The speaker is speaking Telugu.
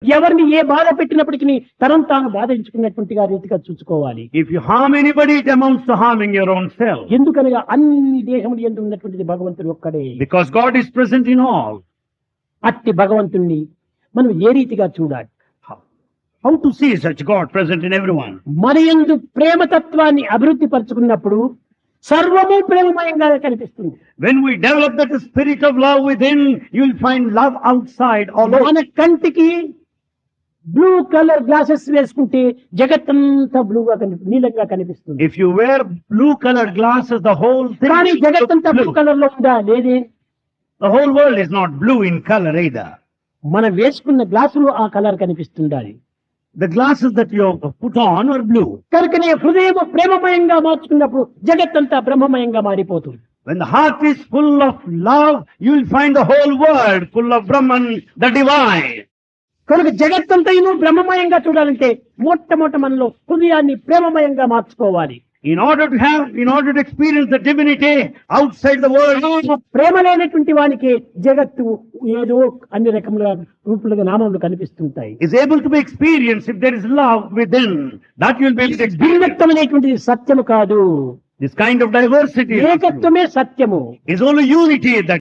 ఎవరిని ఏ బాధ పెట్టినప్పటికీ తనను తాను బాధించుకున్నటువంటిగా రీతిగా చూసుకోవాలి. If you harm anybody, it amounts to harming your own self. ఎందుకనగా అన్ని దేహములు యందు ఉన్నటువంటిది భగవంతుడు ఒక్కడే. Because God is present in all. అట్టి భగవంతుణ్ణి మనం ఏ రీతిగా చూడాలి? How to see such God present in everyone? మన యందు ప్రేమతత్వాన్ని అభివృద్ధి పరుచుకున్నప్పుడు సర్వము ప్రేమమయంగా కనిపిస్తుంది. When we develop that spirit of love within, you will find love outside all over. మన కంటికి బ్లూ కలర్ గ్లాసెస్ వేసుకుంటే జగత్తంతా బ్లూగా నీలంగా కనిపిస్తుంది. If you wear blue colored glasses, the whole thing కానీ looks జగత్తంతా బ్లూ blue. కలర్ లో ఉందా? లేదే. The whole world is not blue in color either. మనం వేసుకున్న గ్లాసులు ఆ colour కనిపిస్తుండాలి. The glasses that you put on are blue. కనుకనే హృదయం ప్రేమమయంగా మార్చుకున్నప్పుడు జగత్తంతా బ్రహ్మమయంగా మారిపోతుంది. When the heart is full of love, you will find the whole world full of Brahman, the divine. కనుక జగత్తంతయును బ్రహ్మమయంగా చూడాలంటే మొట్టమొదట మనలో హృదయాన్ని ప్రేమమయంగా మార్చుకోవాలి. In order to experience the divinity outside the world, ప్రేమ లేనటువంటి వానికి జగత్తు ఏదో అన్ని రకముల రూపులుగా నామములు కనిపిస్తుంటాయి. is able to be experienced if there is love within. That you will be able to experience. భిన్నత్వం అనేటువంటిది సత్యము కాదు. This kind of diversity ఏకత్వమే సత్యము. is only unity that